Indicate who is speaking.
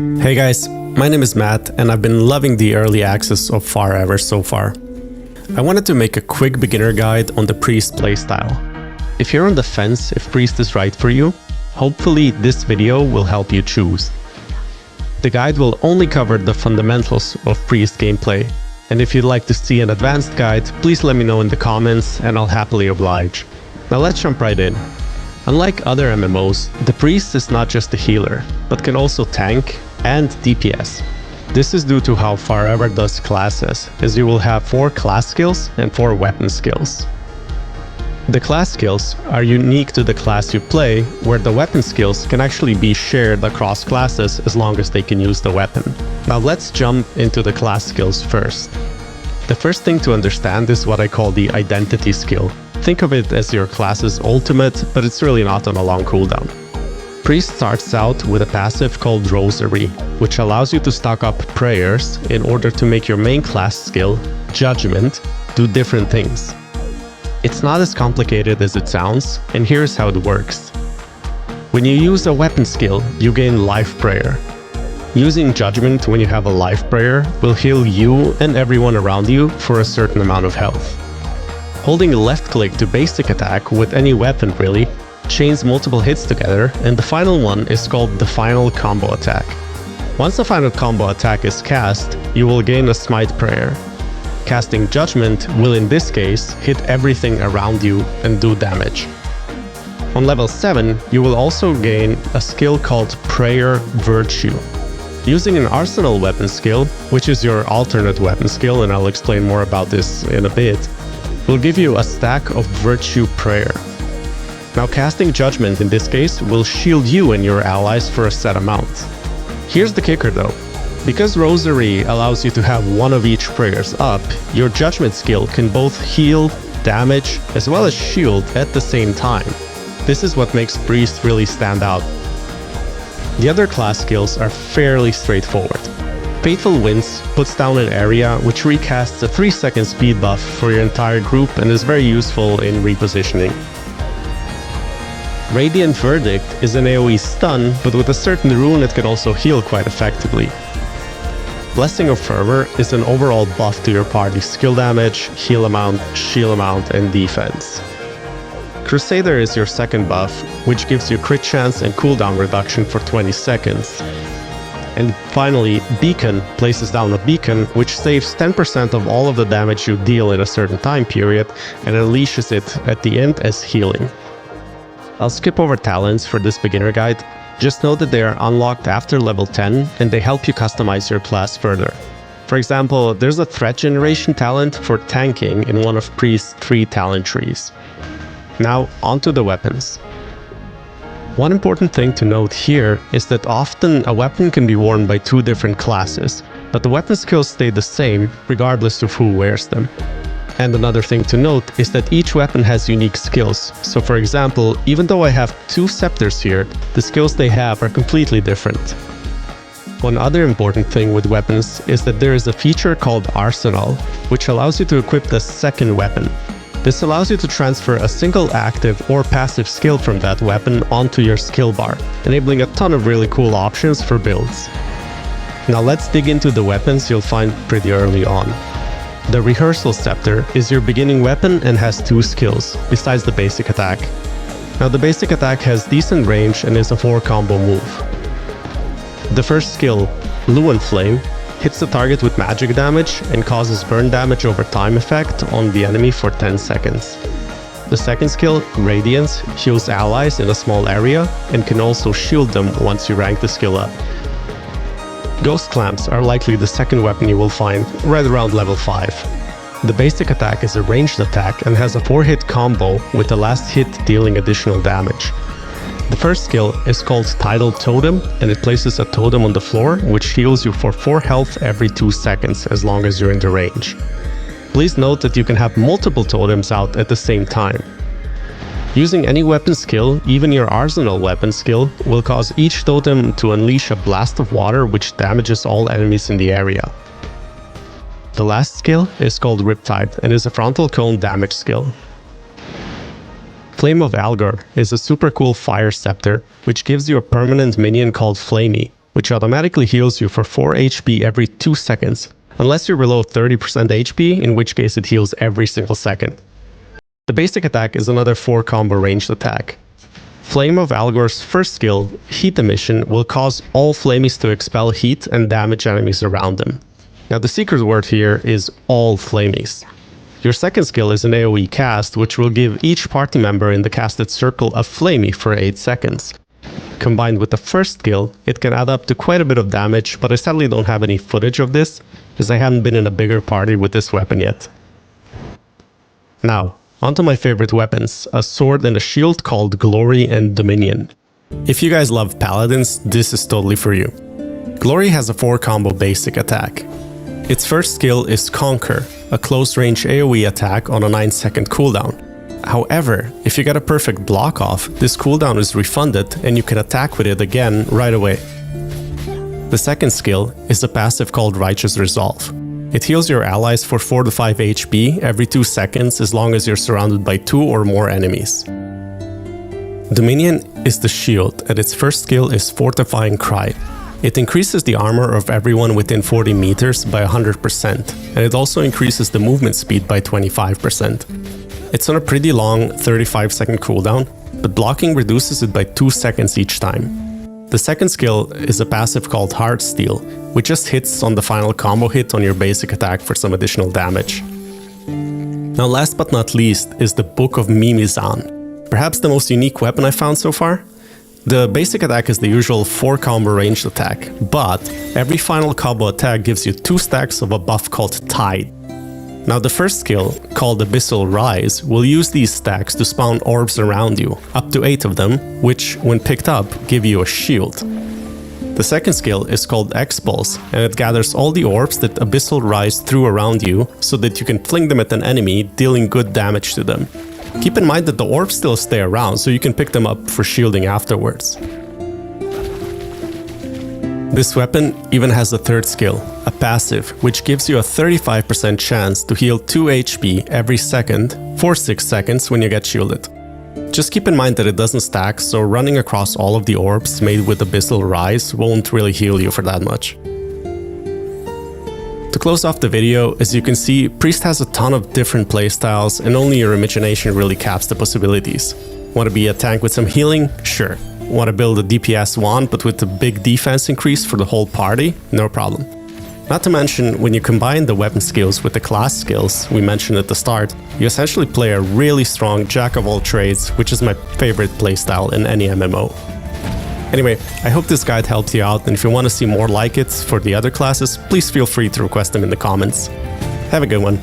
Speaker 1: Hey guys, my name is Matt and I've been loving the early access of Farever so far. I wanted to make a quick beginner guide on the Priest playstyle. If you're on the fence if Priest is right for you, hopefully this video will help you choose. The guide will only cover the fundamentals of Priest gameplay, and if you'd like to see an advanced guide, please let me know in the comments and I'll happily oblige. Now let's jump right in. Unlike other MMOs, the Priest is not just a healer, but can also tank and DPS. This is due to how Farever does classes, as you will have 4 class skills and 4 weapon skills. The class skills are unique to the class you play, where the weapon skills can actually be shared across classes as long as they can use the weapon. Now let's jump into the class skills first. The first thing to understand is what I call the identity skill. Think of it as your class's ultimate, but it's really not on a long cooldown. Priest starts out with a passive called Rosary, which allows you to stock up prayers in order to make your main class skill, Judgment, do different things. It's not as complicated as it sounds, and here's how it works. When you use a weapon skill, you gain Life Prayer. Using Judgment when you have a Life Prayer will heal you and everyone around you for a certain amount of health. Holding left click to basic attack with any weapon really chains multiple hits together, and the final one is called the final combo attack. Once the final combo attack is cast, you will gain a Smite Prayer. Casting Judgment will in this case hit everything around you and do damage. On level 7, you will also gain a skill called Prayer Virtue. Using an Arsenal weapon skill, which is your alternate weapon skill, and I'll explain more about this in a bit, will give you a stack of Virtue Prayer. Now casting Judgment in this case will shield you and your allies for a set amount. Here's the kicker though. Because Rosary allows you to have one of each prayers up, your Judgment skill can both heal, damage, as well as shield at the same time. This is what makes Priest really stand out. The other class skills are fairly straightforward. Faithful Winds puts down an area which recasts a 3-second speed buff for your entire group and is very useful in repositioning. Radiant Verdict is an AoE stun, but with a certain rune it can also heal quite effectively. Blessing of Fervor is an overall buff to your party's skill damage, heal amount, shield amount, and defense. Crusader is your second buff, which gives you crit chance and cooldown reduction for 20 seconds. And finally, Beacon places down a beacon which saves 10% of all of the damage you deal in a certain time period and unleashes it at the end as healing. I'll skip over talents for this beginner guide. Just know that they are unlocked after level 10 and they help you customize your class further. For example, there's a threat generation talent for tanking in one of Priest's 3 talent trees. Now onto the weapons. One important thing to note here is that often a weapon can be worn by 2 different classes, but the weapon skills stay the same regardless of who wears them. And another thing to note is that each weapon has unique skills. So for example, even though I have 2 scepters here, the skills they have are completely different. One other important thing with weapons is that there is a feature called Arsenal, which allows you to equip the second weapon. This allows you to transfer a single active or passive skill from that weapon onto your skill bar, enabling a ton of really cool options for builds. Now let's dig into the weapons you'll find pretty early on. The Rehearsal Scepter is your beginning weapon and has 2 skills, besides the basic attack. Now the basic attack has decent range and is a 4 combo move. The first skill, Luan Flame, hits the target with magic damage and causes burn damage over time effect on the enemy for 10 seconds. The second skill, Radiance, heals allies in a small area and can also shield them once you rank the skill up. Ghost Clamps are likely the second weapon you will find, right around level 5. The basic attack is a ranged attack and has a 4-hit combo with the last hit dealing additional damage. The first skill is called Tidal Totem, and it places a totem on the floor which heals you for 4 health every 2 seconds as long as you're in the range. Please note that you can have multiple totems out at the same time. Using any weapon skill, even your Arsenal weapon skill, will cause each totem to unleash a blast of water which damages all enemies in the area. The last skill is called Riptide and is a frontal cone damage skill. Flame of Algor is a super cool fire scepter which gives you a permanent minion called Flamey, which automatically heals you for 4 HP every 2 seconds, unless you're below 30% HP, in which case it heals every single second. The basic attack is another 4 combo ranged attack. Flame of Algor's first skill, Heat Emission, will cause all flamies to expel heat and damage enemies around them. Now the secret word here is all flamies. Your second skill is an AoE cast, which will give each party member in the casted circle a flamey for 8 seconds. Combined with the first skill, it can add up to quite a bit of damage, but I sadly don't have any footage of this, as I haven't been in a bigger party with this weapon yet. Now, onto my favorite weapons, a sword and a shield called Glory and Dominion. If you guys love paladins, this is totally for you. Glory has a 4 combo basic attack. Its first skill is Conquer, a close range AoE attack on a 9-second cooldown. However, if you get a perfect block off, this cooldown is refunded and you can attack with it again right away. The second skill is a passive called Righteous Resolve. It heals your allies for 4 to 5 HP every 2 seconds as long as you're surrounded by 2 or more enemies. Dominion is the shield, and its first skill is Fortifying Cry. It increases the armor of everyone within 40 meters by 100%, and it also increases the movement speed by 25%. It's on a pretty long 35-second cooldown, but blocking reduces it by 2 seconds each time. The second skill is a passive called Heartsteel, which just hits on the final combo hit on your basic attack for some additional damage. Now last but not least is the Book of Mimizan, perhaps the most unique weapon I found so far. The basic attack is the usual 4 combo ranged attack, but every final combo attack gives you 2 stacks of a buff called Tide. Now the first skill, called Abyssal Rise, will use these stacks to spawn orbs around you, up to 8 of them, which, when picked up, give you a shield. The second skill is called Expulse, and it gathers all the orbs that Abyssal Rise threw around you, so that you can fling them at an enemy, dealing good damage to them. Keep in mind that the orbs still stay around, so you can pick them up for shielding afterwards. This weapon even has a third skill, a passive, which gives you a 35% chance to heal 2 HP every second for 6 seconds when you get shielded. Just keep in mind that it doesn't stack, so running across all of the orbs made with Abyssal Rise won't really heal you for that much. To close off the video, as you can see, Priest has a ton of different playstyles and only your imagination really caps the possibilities. Want to be a tank with some healing? Sure. Want to build a DPS wand but with a big defense increase for the whole party? No problem. Not to mention, when you combine the weapon skills with the class skills we mentioned at the start, you essentially play a really strong jack of all trades, which is my favorite playstyle in any MMO. Anyway, I hope this guide helped you out, and if you want to see more like it for the other classes, please feel free to request them in the comments. Have a good one.